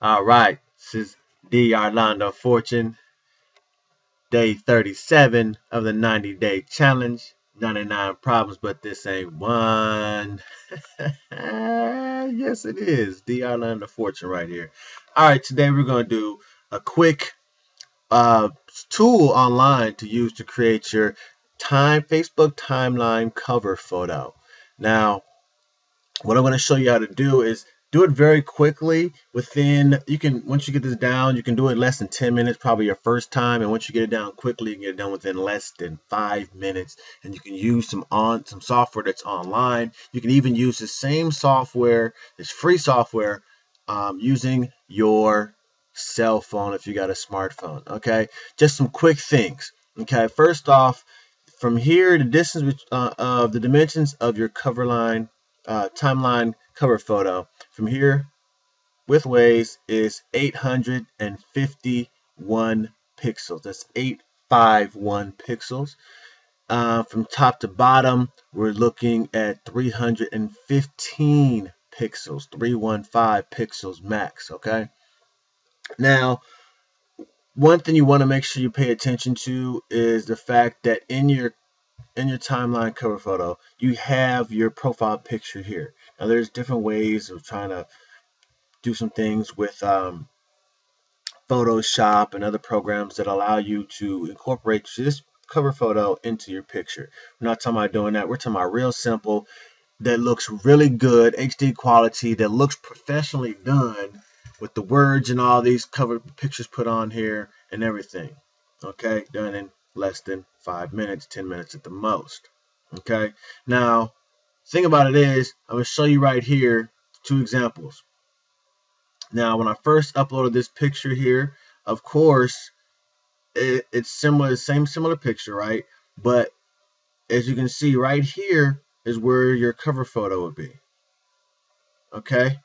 All right, this is the Arlando Fortune, day 37 of the 90-day challenge. 99 problems, but this ain't one. Yes, it is. The Arlando Fortune right here. All right, today we're going to do a quick uh, tool online to use to create your Facebook timeline cover photo. Now, what I'm going to show you how to do is do it very quickly. Once you get this down, you can do it in less than 10 minutes, probably your first time. And once you get it down quickly, you can get it done within less than 5 minutes. And you can use some software that's online. You can even use the same software, this free software, using your cell phone if you got a smartphone. Okay, just some quick things. Okay, first off, from here, the distance of the dimensions of your timeline cover photo from here widthways is 851 pixels. That's 851 pixels. From top to bottom, we're looking at 315 pixels, 315 pixels max. Okay. Now, one thing you want to make sure you pay attention to is the fact that in your timeline cover photo, you have your profile picture here. Now, there's different ways of trying to do some things with Photoshop and other programs that allow you to incorporate this cover photo into your picture. We're not talking about doing that. We're talking about real simple, that looks really good, HD quality, that looks professionally done with the words and all these cover pictures put on here and everything. Okay, done in less than 5 minutes, 10 minutes at the most. Okay, now thing about it is, I'm going to show you right here 2 examples. Now, when I first uploaded this picture here, of course, it's similar, similar picture, right? But as you can see right here is where your cover photo would be. Okay,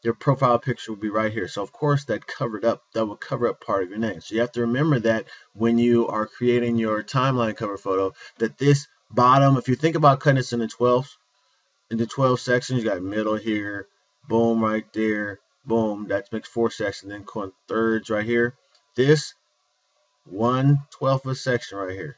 your profile picture will be right here. So of course that will cover up part of your name. So you have to remember that when you are creating your timeline cover photo, that this bottom, if you think about cutting this into 12 sections, you got middle here, boom, right there, boom, that makes 4 sections, then going thirds right here. This 1/12 of a section right here,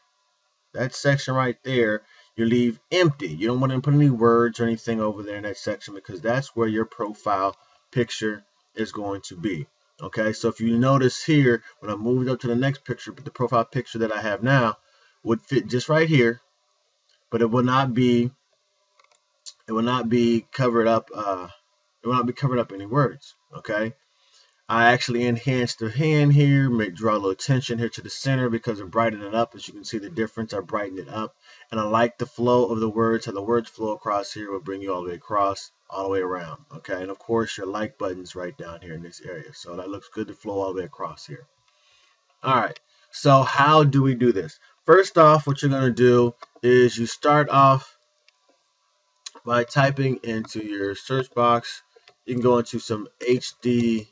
that section right there, you leave empty. You don't want to put any words or anything over there in that section, because that's where your profile picture is going to be. Okay, so if you notice here, when I moved up to the next picture, but the profile picture that I have now would fit just right here, but it will not be covered up. It will not be covered up any words. Okay, I actually enhanced the hand here, draw a little attention here to the center because of brightening it up. As you can see the difference, I brightened it up, and I like the flow of the words. How the words flow across here will bring you all the way across, all the way around. Okay, and of course your like button's right down here in this area, so that looks good to flow all the way across here. All right, so how do we do this? First off, what you're going to do is you start off by typing into your search box. You can go into some HD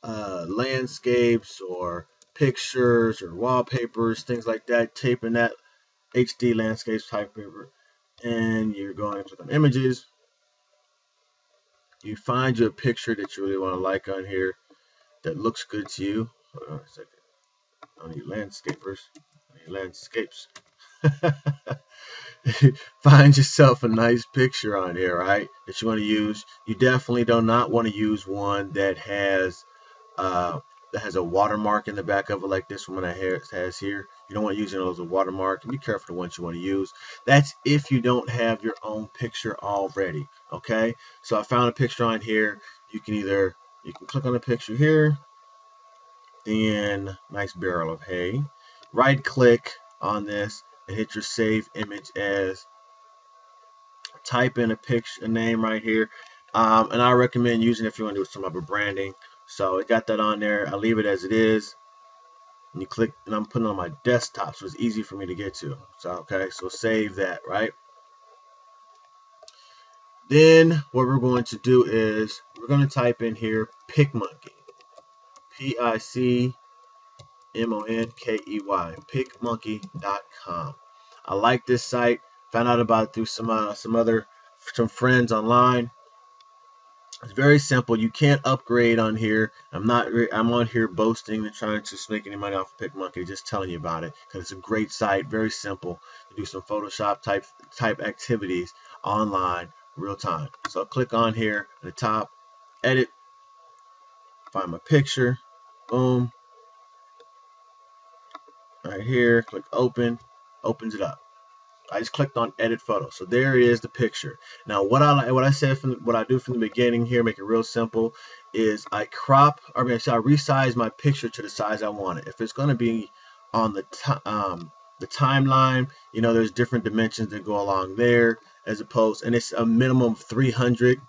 landscapes or pictures or wallpapers, things like that. Type in that HD landscapes type paper, and you're going to click on images. You find you a picture that you really want to like on here that looks good to you. Hold on a second. I need landscapers. I need landscapes. Find yourself a nice picture on here, right, that you want to use. You definitely do not want to use one that has a watermark in the back of it, like this one has here. You don't want to use those with a watermark. And be careful the ones you want to use. That's if you don't have your own picture already. Okay, so I found a picture on here. You can click on the picture here, then nice barrel of hay. Right click on this and hit your save image as. Type in a name right here, and I recommend using it if you want to do some type of branding. So I got that on there. I leave it as it is. And you click, and I'm putting it on my desktop, so it's easy for me to get to. So okay, so save that, right? Then what we're going to do is we're going to type in here PicMonkey, PicMonkey, PicMonkey.com. I like this site. Found out about it through some friends online. It's very simple. You can't upgrade on here. I'm on here boasting and trying to make any money off of PicMonkey. Just telling you about it because it's a great site. Very simple. You do some Photoshop type activities online, real time. So I'll click on here at the top, edit, find my picture, boom. Right here, click open, opens it up. I just clicked on edit photo. So there it is, the picture. Now what I do from the beginning here, make it real simple, is I resize my picture to the size I want it. If it's going to be on the timeline, you know, there's different dimensions that go along there, as opposed, and it's a minimum of 300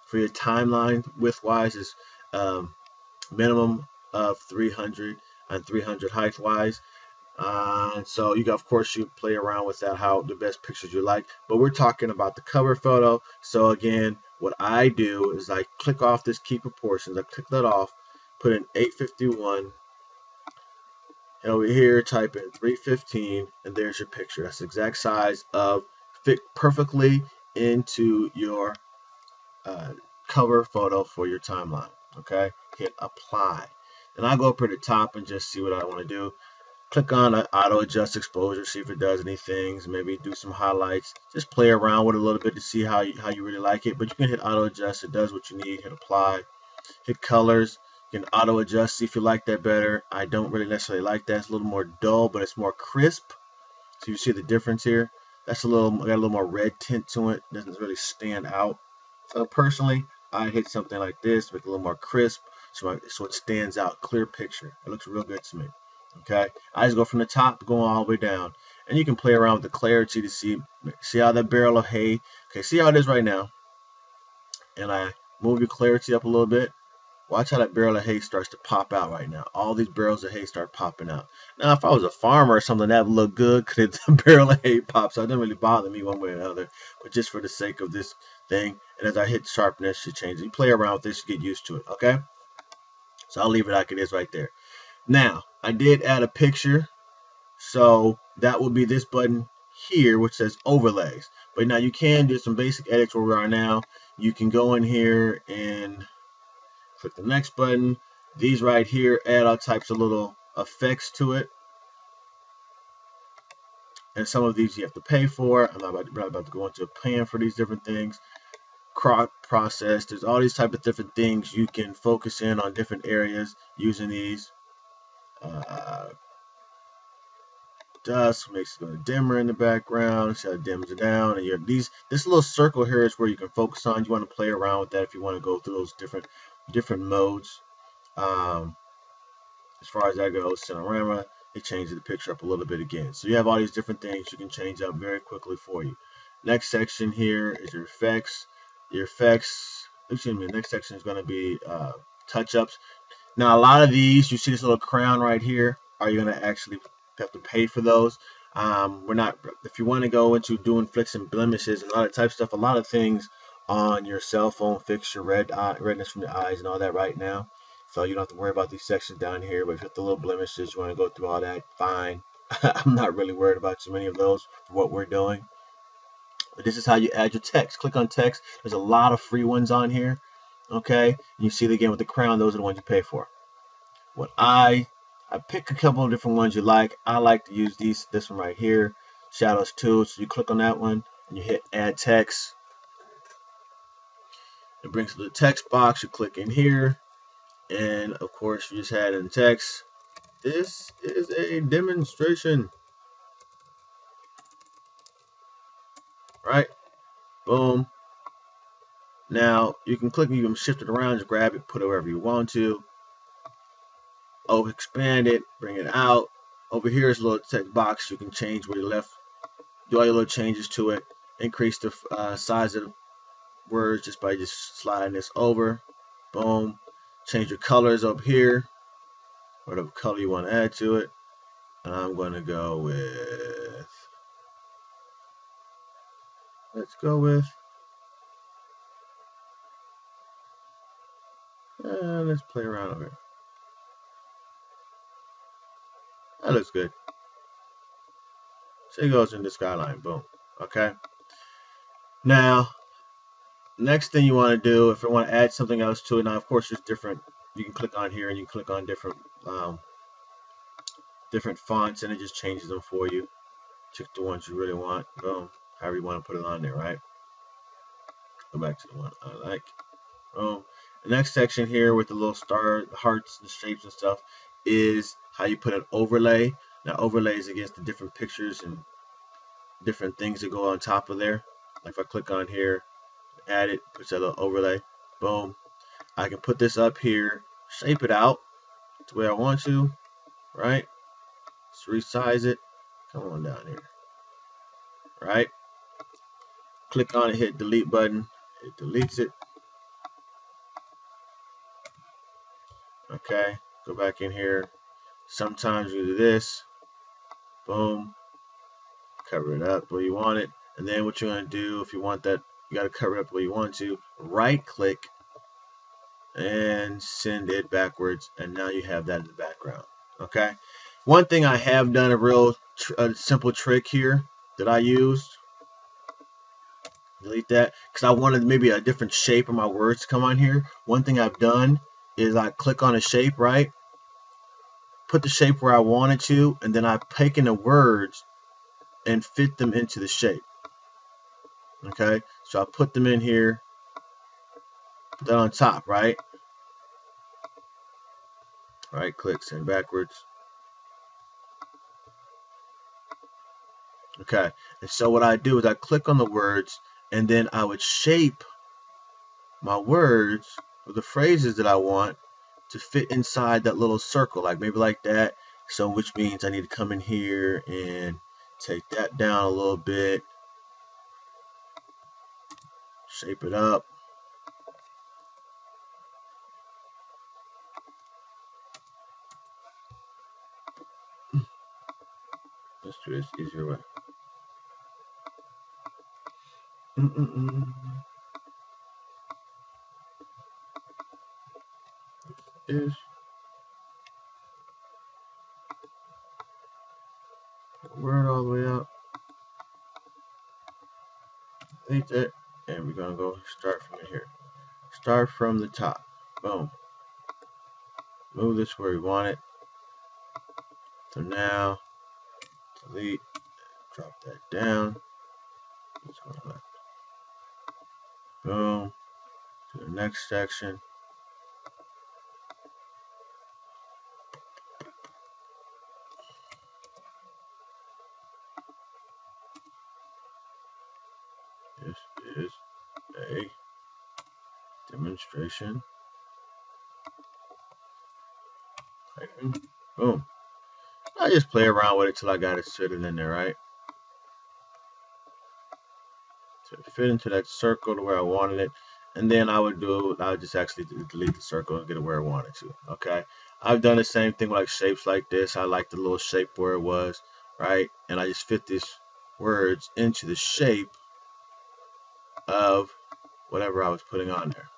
for your timeline width wise is minimum of 300 and 300 height wise. So you of course you play around with that, how the best pictures you like, but we're talking about the cover photo. So again, what I do is I click off this key proportions. I click that off, put in 851, and over here type in 315, and there's your picture. That's the exact size of, fit perfectly into your cover photo for your timeline. Okay, hit apply. Then I go up to the top and just see what I want to do. Click on auto adjust exposure, see if it does anything. Maybe do some highlights. Just play around with it a little bit to see how you really like it. But you can hit auto adjust. It does what you need. Hit apply. Hit colors. You can auto adjust. See if you like that better. I don't really necessarily like that. It's a little more dull, but it's more crisp. So you see the difference here. That's got a little more red tint to it. Doesn't really stand out. So personally, I hit something like this, make it a little more crisp, so it stands out. Clear picture. It looks real good to me. Okay, I just go from the top, going all the way down, and you can play around with the clarity to see how that barrel of hay. Okay, see how it is right now, and I move your clarity up a little bit. Watch how that barrel of hay starts to pop out right now. All these barrels of hay start popping out. Now, if I was a farmer or something, that would look good because the barrel of hay pops out. It doesn't really bother me one way or another, but just for the sake of this thing, and as I hit sharpness, it changes. You play around with this, you get used to it. Okay, so I'll leave it like it is right there. Now, I did add a picture, so that will be this button here, which says overlays. But now you can do some basic edits where we are now. You can go in here and click the next button. These right here add all types of little effects to it. And some of these you have to pay for. I'm not about to go into paying for these different things. Crop process. There's all these type of different things you can focus in on different areas using these. Dusk makes it go dimmer in the background. See how it dims it down, and this little circle here is where you can focus on. You want to play around with that if you want to go through those different modes. As far as that goes, Cinerama, it changes the picture up a little bit again. So you have all these different things you can change up very quickly for you. Next section here is your effects. Next section is going to be touch-ups. Now, a lot of these, you see this little crown right here, are you going to actually have to pay for those? If you want to go into doing flicks and blemishes and all that type of stuff, a lot of things on your cell phone fix your redness from the eyes and all that right now. So you don't have to worry about these sections down here. But if you have the little blemishes, you want to go through all that, fine. I'm not really worried about too many of those for what we're doing. But this is how you add your text. Click on text. There's a lot of free ones on here. Okay, you see it again with the crown. Those are the ones you pay for. What I pick a couple of different ones you like. I like to use this one right here, Shadows 2. So you click on that one and you hit Add Text. It brings to the text box. You click in here, and of course you just add in text. This is a demonstration. Right? Boom. Now you can shift it around, just grab it, put it wherever you want to. Expand it, bring it out. Over here is a little text box. You can change where you left. Do all your little changes to it. Increase the size of the words just by sliding this over. Boom. Change your colors up here. Whatever color you want to add to it. And I'm going to go with. Let's go with. Let's play around over here. That looks good. So it goes in the skyline. Boom. Okay. Now, next thing you want to do, if you want to add something else to it, now of course there's different, you can click on here and you can click on different fonts and it just changes them for you. Check the ones you really want. Boom. However you want to put it on there, right? Go back to the one I like. Boom. The next section here with the little star, the hearts, the shapes and stuff is how you put an overlay. Now overlays against the different pictures and different things that go on top of there. Like if I click on here, add it, puts that little overlay. Boom. I can put this up here, shape it out the way I want to, right? Let's resize it. Come on down here, right? Click on it, hit delete button. It deletes it. Okay, go back in here. Sometimes you do this. Boom. Cover it up the way you want it. And then what you're going to do, if you want that, you got to cover it up the way you want to. Right click and send it backwards. And now you have that in the background. Okay. One thing I have done, a real simple trick here that I used. Delete that because I wanted maybe a different shape of my words to come on here. One thing I've done is I click on a shape, right? Put the shape where I want it to, and then I've taken the words and fit them into the shape. Okay, so I put them in here, put that on top, right? Right click, send backwards. Okay, and so what I do is I click on the words, and then I would shape my words or the phrases that I want to fit inside that little circle, like maybe like that. So which means I need to come in here and take that down a little bit, shape it up. Let's do this easier way. Is word all the way up. Delete it, and we're gonna go start from here. Start from the top. Boom. Move this where we want it. So now, delete. Drop that down. Boom. To the next section. This is a demonstration. Boom. I just play around with it till I got it fitted in there, right? So it fit into that circle to where I wanted it. And then I would just actually delete the circle and get it where I wanted to. Okay. I've done the same thing with like shapes like this. I like the little shape where it was, right? And I just fit these words into the shape of whatever I was putting on there.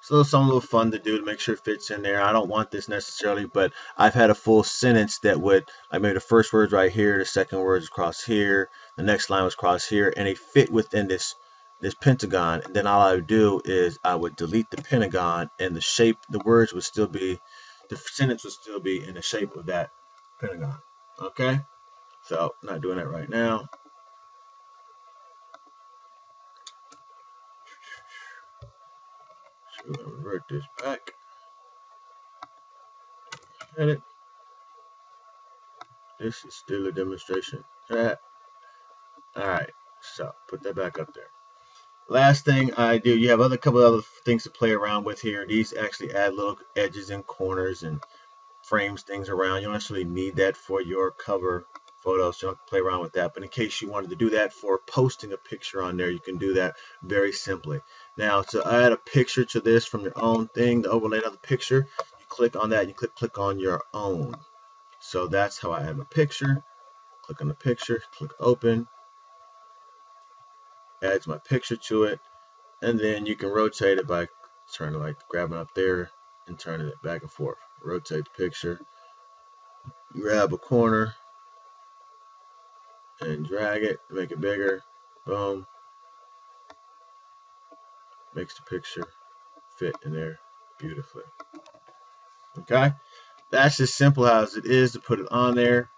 So something a little fun to do to make sure it fits in there. I don't want this necessarily, but I've had a full sentence that would, like maybe the first word's right here, the second word's across here, the next line was across here, and they fit within this pentagon. And then all I would do is I would delete the pentagon, and the shape, the words would still be, the sentence would still be in the shape of that pentagon. Okay? So I'm not doing that right now. So I'm going to revert this back. Edit. This is still a demonstration. Alright, so put that back up there. Last thing I do, you have a couple other things to play around with here. These actually add little edges and corners and frames things around. You don't necessarily need that for your cover photos, so you don't play around with that. But in case you wanted to do that for posting a picture on there, you can do that very simply. Now, to add a picture to this from your own thing, the overlay of the picture, you click on that, you click on your own. So that's how I add my picture. Click on the picture, click open, adds my picture to it, and then you can rotate it by turning, like grabbing up there and turning it back and forth. Rotate the picture, grab a corner and drag it to make it bigger. Boom. Makes the picture fit in there beautifully. Okay, that's as simple as it is to put it on there.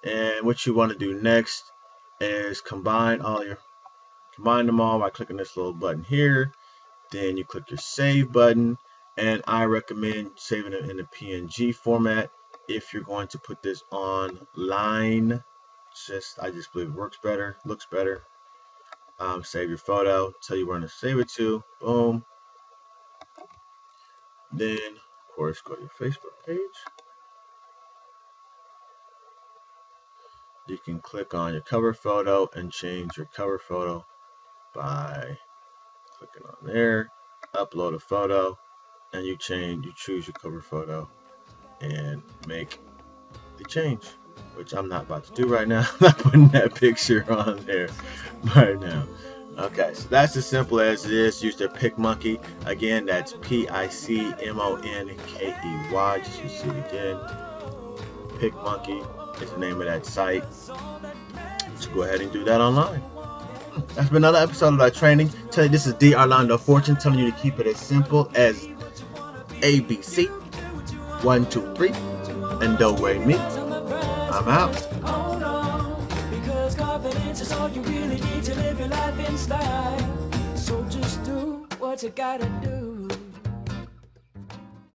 And what you want to do next is combine them all by clicking this little button here. Then you click your save button, and I recommend saving it in the PNG format if you're going to put this online. I just believe it works better, looks better. Save your photo, tell you where to save it to. Boom. Then, of course, go to your Facebook page. You can click on your cover photo and change your cover photo by clicking on there, upload a photo, and you choose your cover photo and make the change, which I'm not about to do right now. I'm not putting that picture on there right now. Okay, so that's as simple as it is. Use their PicMonkey. Again, that's PicMonkey. Just to see it again. PicMonkey is the name of that site. So go ahead and do that online. That's been another episode of our training. Tell you this is D. Arlando Fortune telling you to keep it as simple as ABC. 1, 2, 3, and don't wait me. I'm out. Because confidence is all you really need to live your life in style. So just do what you gotta do.